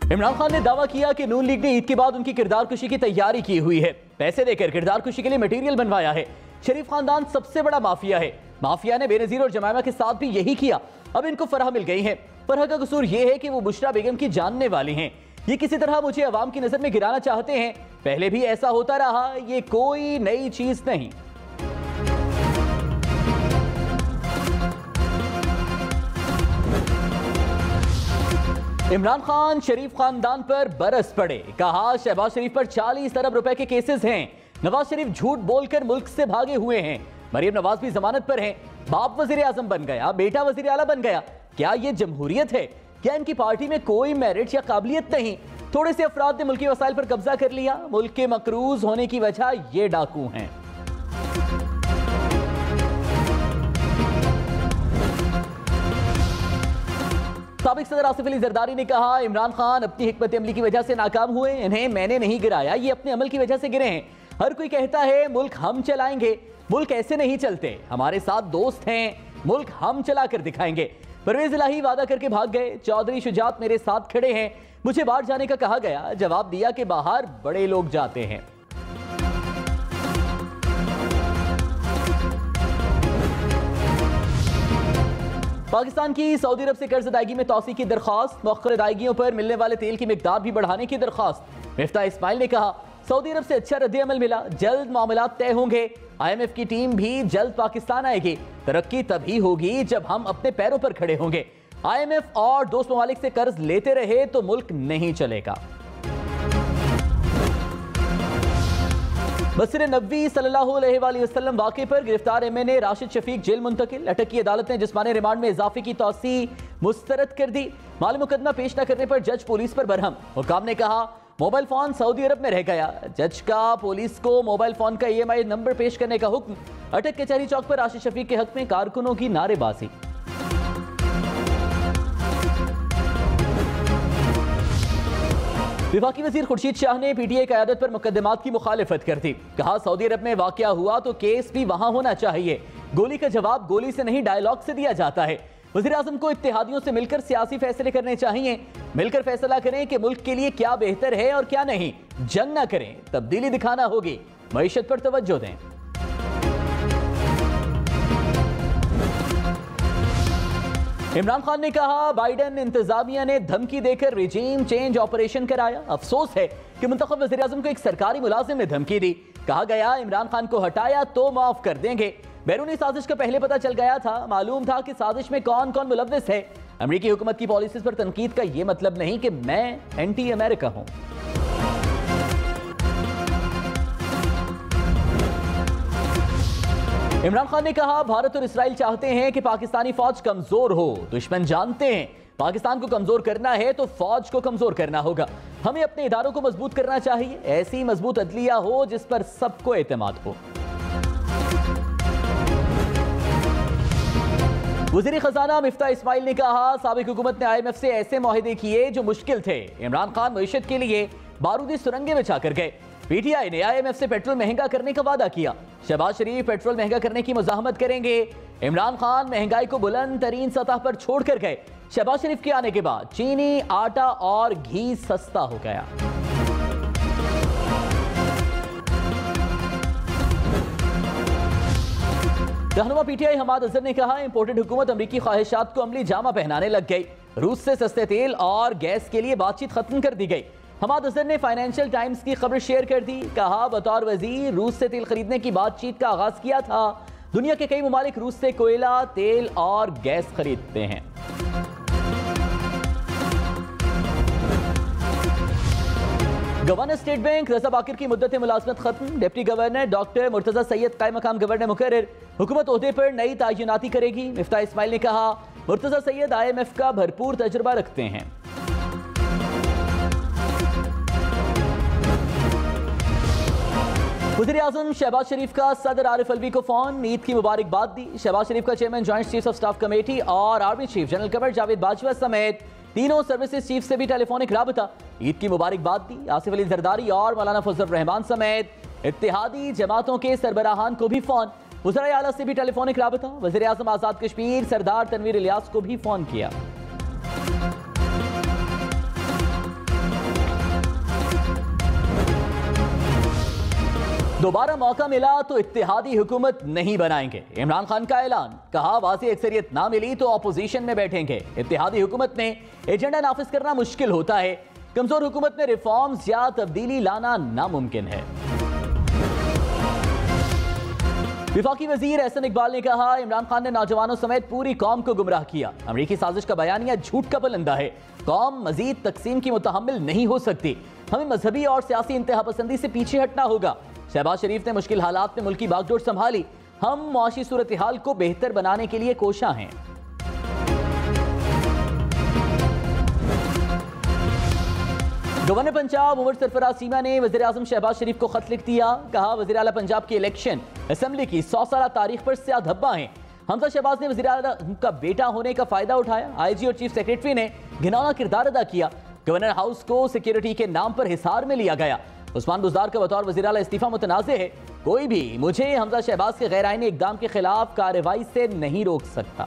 इमरान खान ने दावा किया कि नून लीग ने ईद के बाद उनकी किरदार कुशी की तैयारी की हुई है। पैसे देकर किरदार कुशी के लिए मटेरियल बनवाया है। शरीफ खानदान सबसे बड़ा माफिया है। माफिया ने बेनजीर और जमायमा के साथ भी यही किया। अब इनको फराह मिल गई है। फराह का कसूर यह है कि वो बुशरा बेगम की जानने वाली हैं। ये किसी तरह मुझे अवाम की नजर में गिराना चाहते हैं। पहले भी ऐसा होता रहा, ये कोई नई चीज नहीं। इमरान खान शरीफ खानदान पर बरस पड़े। कहा शहबाज शरीफ पर 40 अरब रुपए के केसेस हैं। नवाज शरीफ झूठ बोलकर मुल्क से भागे हुए हैं। मरियम नवाज भी जमानत पर हैं। बाप वजीर आजम बन गया, बेटा वजीर आला बन गया। क्या यह जमहूरियत है? क्या इनकी पार्टी में कोई मेरिट या काबिलियत नहीं? थोड़े से अफराद ने मुल्की वसाइल पर कब्जा कर लिया। मुल्क के मकरूज होने की वजह ये डाकू हैं। साबिक सदर आसिफ अली जरदारी ने कहा इमरान खान अपनी हिकमत अमली की वजह से नाकाम हुए। इन्हें मैंने नहीं गिराया, ये अपने अमल की वजह से गिरे हैं। हर कोई कहता है मुल्क हम चलाएंगे। मुल्क ऐसे नहीं चलते। हमारे साथ दोस्त हैं, मुल्क हम चला कर दिखाएंगे। परवेज इलाही वादा करके भाग गए। चौधरी शुजात मेरे साथ खड़े हैं। मुझे बाहर जाने का कहा गया, जवाब दिया कि बाहर बड़े लोग जाते हैं। पाकिस्तान की सऊदी अरब से कर्ज अदायगी में तौसी की दरखास्त। मौखर अदायगियों पर मिलने वाले तेल की मिकदार भी बढ़ाने की दरखास्त। मिफ्ता इस्माइल ने कहा सऊदी अरब से अच्छा रद्द-ए-अमल मिला, जल्द मामला तय होंगे। IMF की टीम भी जल्द पाकिस्तान आएगी। तरक्की तभी होगी जब हम अपने पैरों पर खड़े होंगे। IMF और दोस्त ममालिक से कर्ज लेते रहे तो मुल्क नहीं चलेगा। बसर नबी सल्लल्लाहु अलैहि वसल्लम वाक़े पर गिरफ्तार MNA राशिद शफीक जेल मुंतकिल। अटक की अदालत ने जिस्मानी रिमांड में इजाफे की तौसी मुस्तरद कर दी। माली मुकदमा पेश न करने पर जज पुलिस पर बरहम। हुकाम ने कहा मोबाइल फोन सऊदी अरब में रह गया। जज का पुलिस को मोबाइल फोन का EMI नंबर पेश करने का हुक्म। अटक कचहरी चौक पर राशिद शफीक के हक में कारकुनों की नारेबाजी। विफाकी वजीर खुर्शीद शाह ने PTI क़यादत पर मुकदमात की मुखालिफत कर दी। कहा सऊदी अरब में वाक़या हुआ तो केस भी वहां होना चाहिए। गोली का जवाब गोली से नहीं डायलॉग से दिया जाता है। वज़ीर आज़म को इत्तेहादियों से मिलकर सियासी फैसले करने चाहिए। मिलकर फैसला करें कि मुल्क के लिए क्या बेहतर है और क्या नहीं। जंग न करें, तब्दीली दिखाना होगी। मईशत पर तवज्जो दें। इमरान खान ने कहा बाइडेन इंतजामिया ने धमकी देकर रिजीम चेंज ऑपरेशन कराया। अफसोस है कि मुंतखब वज़ीर आज़म को एक सरकारी मुलाजिम ने धमकी दी। कहा गया इमरान खान को हटाया तो माफ कर देंगे। बैरूनी साजिश का पहले पता चल गया था। मालूम था कि साजिश में कौन कौन मुलव्विस है। अमेरिकी हुकूमत की पॉलिसीज पर तनकीद का यह मतलब नहीं कि मैं एंटी अमेरिका हूं। इमरान खान ने कहा भारत और इसराइल चाहते हैं कि पाकिस्तानी फौज कमजोर हो। दुश्मन जानते हैं पाकिस्तान को कमजोर करना है तो फौज को कमजोर करना होगा। हमें अपने इदारों को मजबूत करना चाहिए। ऐसी मजबूत अदलिया हो जिस पर सबको एतमाद हो। वज़ीर खजाना मिफ्ता इस्माइल ने कहा साबिक हुकूमत ने IMF से ऐसे मुआहदे किए जो मुश्किल थे। इमरान खान मईशत के लिए बारूदी सुरंगें बिछा कर गए। PTI ने IMF से पेट्रोल महंगा करने का वादा किया। शहबाज शरीफ पेट्रोल महंगा करने की मुज़ाहमत करेंगे। इमरान खान महंगाई को बुलंद तरीन सतह पर छोड़ कर गए। शहबाज शरीफ के आने के बाद चीनी, आटा और घी सस्ता हो गया। रहनुमा PTI हमाद अजहर ने कहा इंपोर्टेड हुकूमत अमरीकी ख्वाहिशात को अमली जामा पहनाने लग गई। रूस से सस्ते तेल और गैस के लिए बातचीत खत्म कर दी गई। हमाद अजहर ने फाइनेंशियल टाइम्स की खबर शेयर कर दी। कहा बतौर वजीर रूस से तेल खरीदने की बातचीत का आगाज किया था। दुनिया के कई ममालिक रूस से कोयला, तेल और गैस खरीदते हैं। गवर्नर स्टेट बैंक रजा बाकिर की मुद्दत मुलाजमत खत्म। Deputy governor doctor Murtaza Syed कायम मकाम गवर्नर मुकर्रर। हुकूमत ओहदे पर नई तायिनाती करेगी। मिफ्ता इस्माइल ने कहा मुर्तजा सैयद IMF का भरपूर तजुर्बा रखते हैं। वज़ीर आज़म शहबाज शरीफ का सदर आरिफ अलवी को फोन। ईद की मुबारकबाद दी। शहबाज शरीफ का chairman joint chief of staff committee और army chief general Qamar Javed Bajwa समेत तीनों सर्विसेज चीफ से भी टेलीफोनिक राबता। ईद की मुबारकबाद दी। आसिफ अली जरदारी और मौलाना फजल रहमान समेत इत्तेहादी जमातों के सरबराहान को भी फोन। वज़राए आला से भी टेलीफोनिक राबता। वज़ीर आज़म आज़ाद कश्मीर सरदार तनवीर इलियास को भी फोन किया। दोबारा मौका मिला तो इत्तेहादी हुकूमत नहीं बनाएंगे, इमरान खान का ऐलान। कहा वाज़ेह अक्सरियत ना मिली तो ऑपोजिशन में बैठेंगे। इत्तेहादी हुकूमत में एजेंडा नाफिज करना मुश्किल होता है, कमजोर हुकूमत में रिफॉर्म्स या तब्दीली लाना नामुमकिन है। विफाकी वजीर एहसन इकबाल ने कहा इमरान खान ने नौजवानों समेत पूरी कौम को गुमराह किया। अमरीकी साजिश का बयानिया झूठ का बुलंदा है। कौम मजीद तकसीम की मुतहम्मिल नहीं हो सकती। हमें मजहबी और सियासी इंतहा पसंदी से पीछे हटना होगा। शहबाज शरीफ ने मुश्किल हालात में मुल्की बागडोर संभाली। हम मुआशी सूरत हाल को बेहतर बनाने के लिए कोशा हैं। गवर्नर पंजाब उमर सरफराज सीमा ने वज़ीर आज़म शहबाज शरीफ को खत लिख दिया। कहा वज़ीर आला पंजाब की इलेक्शन असेंबली की 100 साला तारीख पर स्याह धब्बा है। हमजा शहबाज ने वज़ीर आला का बेटा होने का फायदा उठाया। आईजी और चीफ सेक्रेटरी ने घिनौना किरदार अदा किया। गवर्नर हाउस को सिक्योरिटी के नाम पर हिसार में लिया गया। उस्मान बुज़दार का बतौर वज़ीर आला इस्तीफा मुतनाज़े है। कोई भी मुझे हमजा शहबाज के गैर आईनी इक़दाम के खिलाफ कार्रवाई से नहीं रोक सकता।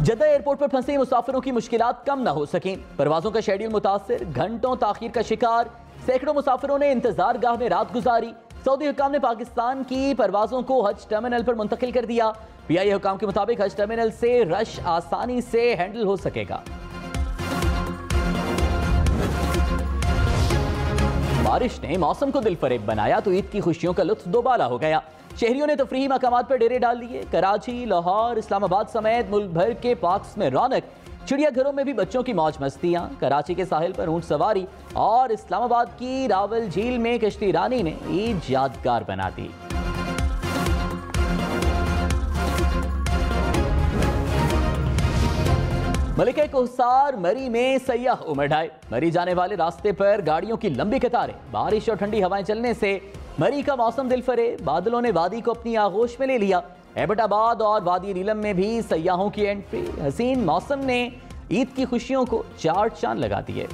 जद्दा एयरपोर्ट पर फंसे मुसाफिरों की मुश्किलात कम न हो सकें। परवाजों का शेड्यूल मुतासिर, घंटों ताखीर का शिकार। सैकड़ों मुसाफिरों ने इंतजार गाह में रात गुजारी। सऊदी हुकाम ने पाकिस्तान की परवाजों को हज टर्मिनल पर मुंतकिल कर दिया। पीआईए हुकाम के मुताबिक हज टर्मिनल से रश आसानी से हैंडल हो सकेगा। बारिश ने मौसम को दिलफरेब बनाया तो ईद की खुशियों का लुत्फ दोबाला हो गया। शहरियों ने तफरीही मकामात पर डेरे डाल लिए। कराची, लाहौर, इस्लामाबाद समेत मुल्क भर के पार्क्स में रौनक। चिड़ियाघरों में भी बच्चों की मौज मस्तियां। कराची के साहिल पर ऊंट सवारी और इस्लामाबाद की रावल झील में कश्ती रानी ने ईद यादगार बना दी। मलिका कोहसार मरी में सयाह उमड़ आए। मरी जाने वाले रास्ते पर गाड़ियों की लंबी कतारें। बारिश और ठंडी हवाएं चलने से मरी का मौसम दिलफरे। बादलों ने वादी को अपनी आगोश में ले लिया। एबटाबाद और वादी नीलम में भी सयाहों की एंट्री। हसीन मौसम ने ईद की खुशियों को चार चांद लगा दिए।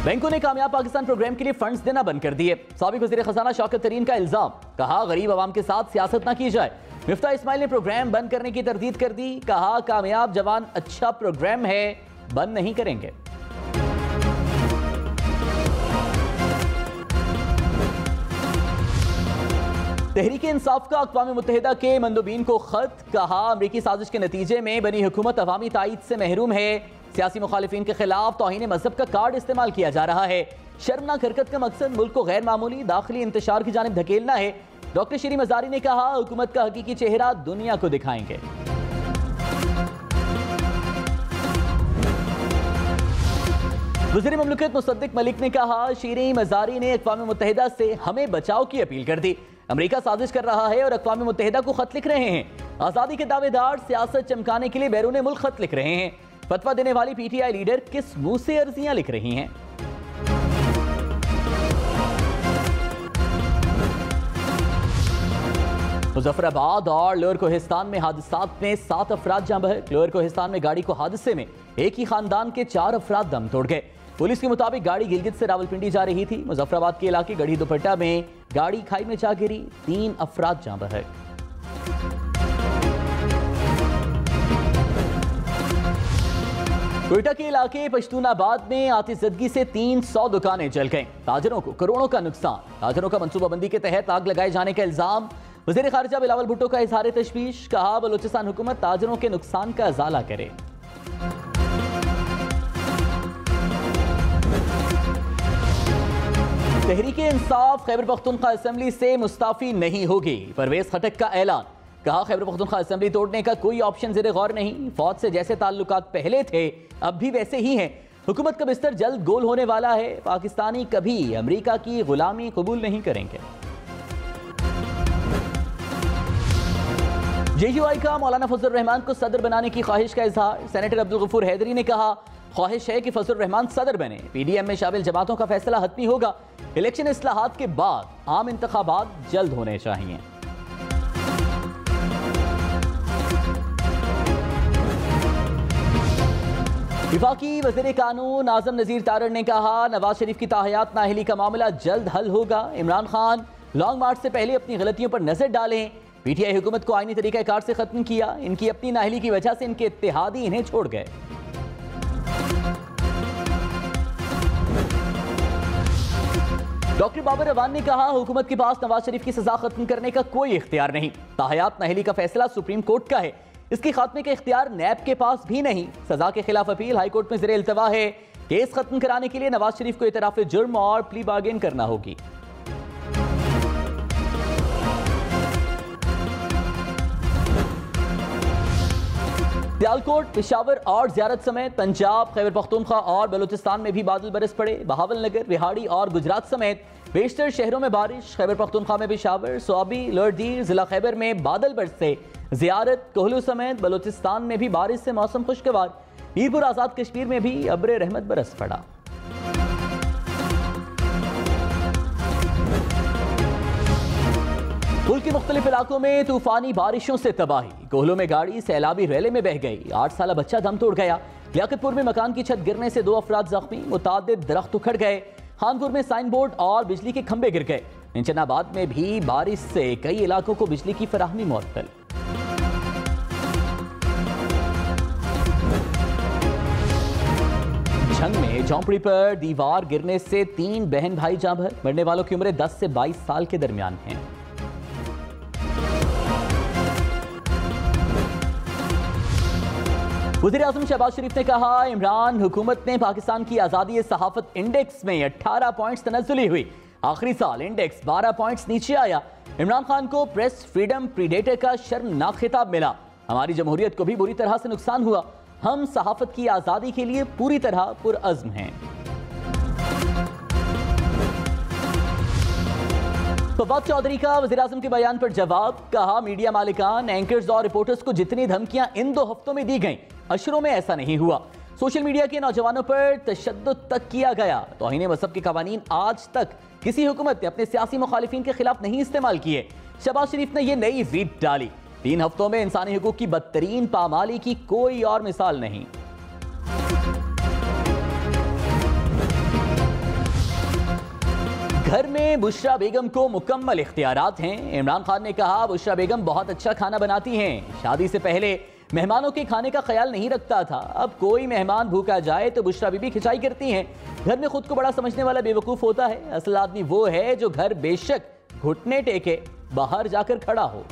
बैंकों ने कामयाब पाकिस्तान प्रोग्राम के लिए फंड्स देना बंद कर दिए। साबिक वज़ीर खजाना शौकत तरीन का इल्जाम। कहा गरीब आवाम के साथ सियासत न की जाए। मिफ्ता इस्माइल ने प्रोग्राम बंद करने की तरदीद कर दी। कहा कामयाब जवान अच्छा प्रोग्राम है, बंद नहीं करेंगे। तहरीक इंसाफ का अक़वाम मुत्तहिदा के मंदूबीन को खत। कहा अमरीकी साजिश के नतीजे में बनी हुकूमत अवामी ताईद से महरूम है। सियासी मुखालिफिन के खिलाफ तौहीन मजहब का कार्ड इस्तेमाल किया जा रहा है। शर्मनाक हरकत का मकसद मुल्क को गैर मामूली दाखिली इंतशार की जानिब धकेलना है। डॉक्टर शीरी मजारी ने कहा हुकूमत का हकीकी चेहरा दुनिया को दिखाएंगे। वज़ीर ममलकत मुसद्दिक मलिक ने कहा शीरी मजारी ने अक़वाम मुत्तहिदा से हमें बचाव की अपील कर दी। अमेरिका साजिश कर रहा है और अक़वाम मुत्तहिदा को खत लिख रहे हैं। आज़ादी के दावेदार सियासत चमकाने के लिए बैरून मुल्क खत लिख रहे हैं। फतवा देने वाली पीटीआई लीडर किस मुंह से अर्जियां लिख रही हैं। मुजफ्फराबाद और लोअर कोहिस्तान में हादसात में 7 अफराद जाँ बहक। लोअर कोहिस्तान में गाड़ी को हादसे में एक ही खानदान के 4 अफराद दम तोड़ गए। पुलिस के मुताबिक गाड़ी गिलगित से रावलपिंडी जा रही थी। मुजफ्फराबाद के इलाके गढ़ी दुपट्टा में गाड़ी खाई में जा गिरी। 3 अफराद जाँ बहक। कोयटा के इलाके पश्तूनाबाद में आतिशज़दगी से 300 दुकानें जल गईं। ताजरों को करोड़ों का नुकसान। ताजरों का मनसूबाबंदी के तहत आग लगाए जाने का इल्जाम। वज़ीर खारिजा बिलावल भुट्टो का इजहार तशवीश। कहा बलूचिस्तान हुकूमत ताजरों के नुकसान का इजाला करे। तहरीक इंसाफ खैबर पख्तूनख्वा असेंबली से मुस्ताफी नहीं होगी। परवेज खटक का ऐलान। कहा खैबर पख्तूनख्वा असेंबली तोड़ने का कोई ऑप्शन ज़ेरे गौर नहीं। फौज से जैसे ताल्लुकात पहले थे अब भी वैसे ही हैं। हुकूमत का बिस्तर जल्द गोल होने वाला है। पाकिस्तानी कभी अमेरिका की गुलामी कबूल नहीं करेंगे। जेयूआई का मौलाना फजल रहमान को सदर बनाने की ख्वाहिश का इजहार। सेनेटर अब्दुल गफूर हैदरी ने कहा ख्वाहिश है कि फजल रहमान सदर बने। पीडीएम में शामिल जमातों का फैसला हतमी होगा। इलेक्शन इस्लाहात के बाद आम इंतखाबात जल्द होने चाहिए। विफाकी वज़ीर कानून आज़म नज़ीर तारड़ ने कहा नवाज शरीफ की ताहयात नाअहली का मामला जल्द हल होगा। इमरान खान लॉन्ग मार्च से पहले अपनी गलतियों पर नजर डालें। पीटीआई हुकूमत को आईनी तरीक़ाकार से खत्म किया। इनकी अपनी नाअहली की वजह से इनके इत्तेहादी इन्हें छोड़ गए। डॉक्टर बाबर रवान ने कहा, हुकूमत के पास नवाज शरीफ की सजा खत्म करने का कोई इख्तियार नहीं। ताहयात नाअहली का फैसला सुप्रीम कोर्ट का है, इसके खात्मे का इख्तियार नैब के पास भी नहीं। सजा के खिलाफ अपील हाई कोर्ट में ज़ेरे इल्तवा है। केस खत्म कराने के लिए नवाज शरीफ को इतराफ जुर्म और प्ली बार्गेन करना होगी। सियालकोट, पेशावर और ज़ियारत समेत पंजाब, खैबर पख्तूनख्वा और बलूचिस्तान में भी बादल बरस पड़े। बहावलनगर, रिहाड़ी और गुजरात समेत बेशतर शहरों में बारिश। खैबर पख्तूनख्वा में पेशावर, सोआबी, लड़दीर, जिला खैबर में बादल बरसे। ज़ियारत, कोहलू समेत बलूचिस्तान में भी बारिश से मौसम खुशगवार। मीरपुर, आज़ाद कश्मीर में भी अब्र रहमत बरस पड़ा। मुल्क के मुख्तलिफ इलाकों में तूफानी बारिशों से तबाही। कोहलू में गाड़ी सैलाबी रैले में बह गई, 8 साला बच्चा दम तोड़ गया। लियाकतपुर में मकान की छत गिरने से 2 अफराद जख्मी, मुतादिद दरख्त उखड़ गए। खानपुर में साइन बोर्ड और बिजली के खंभे गिर गए। इंचनाबाद में भी बारिश से कई इलाकों को बिजली की फराहमी मुअत्तल। झंग में झोंपड़ी पर दीवार गिरने से 3 बहन भाई जाँ भर, मरने वालों की उम्रें 10 से 22 साल के दरमियान हैं। वज़ीर-ए-आज़म शहबाज शरीफ ने कहा, इमरान हुकूमत ने पाकिस्तान की आज़ादी सहाफ़त इंडेक्स में 18 पॉइंट्स तनज़्ज़ुली हुई। आखिरी साल इंडेक्स 12 पॉइंट्स नीचे आया। इमरान खान को प्रेस फ्रीडम प्रीडेटर का शर्मनाक खिताब मिला। हमारी जमहूरियत को भी बुरी तरह से नुकसान हुआ। हम सहाफ़त की आज़ादी के लिए पूरी तरह पुरअज़्म हैं। फवाद चौधरी का वज़ीर-ए-आज़म के बयान पर जवाब, कहा, मीडिया मालिकान, एंकर्स और रिपोर्टर्स को जितनी धमकियां इन 2 हफ्तों में दी गईं, अशरों में ऐसा नहीं हुआ। सोशल मीडिया के नौजवानों पर तशद्दुद तक किया गया। तौहीन मज़हब के कवानीन आज तक किसी हुकूमत ने अपने सियासी मुखालिफिन के खिलाफ नहीं इस्तेमाल किए। शहबाज शरीफ ने यह नई रीत डाली। 3 हफ्तों में इंसानी हुकूक की बदतरीन पामाली की कोई और मिसाल नहीं। घर में बुशरा बेगम को मुकम्मल इख्तियारात हैं। इमरान खान ने कहा, बुशरा बेगम बहुत अच्छा खाना बनाती हैं। शादी से पहले मेहमानों के खाने का ख्याल नहीं रखता था, अब कोई मेहमान भूखा जाए तो बुशरा बीबी खिंचाई करती हैं। घर में खुद को बड़ा समझने वाला बेवकूफ़ होता है। असल आदमी वो है जो घर बेशक घुटने टेके बाहर जाकर खड़ा हो।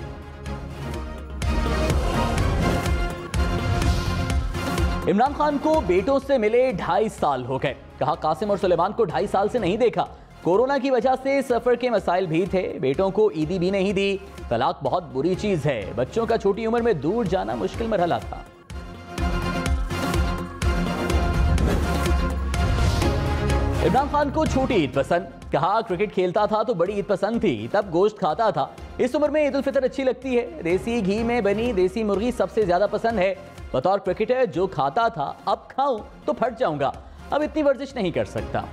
इमरान खान को बेटों से मिले 2.5 साल हो गए। कहा, कासिम और सुलेमान को 2.5 साल से नहीं देखा। कोरोना की वजह से सफर के मसाइल भी थे। बेटों को ईदी भी नहीं दी। तलाक बहुत बुरी चीज है। बच्चों का छोटी उम्र में दूर जाना मुश्किल मरहला था। इमरान खान को छोटी ईद पसंद। कहा, क्रिकेट खेलता था तो बड़ी ईद पसंद थी, तब गोश्त खाता था। इस उम्र में ईद उल फितर अच्छी लगती है। देसी घी में बनी देसी मुर्गी सबसे ज्यादा पसंद है। बतौर क्रिकेटर जो खाता था, अब खाऊं तो फट जाऊंगा, अब इतनी वर्जिश नहीं कर सकता।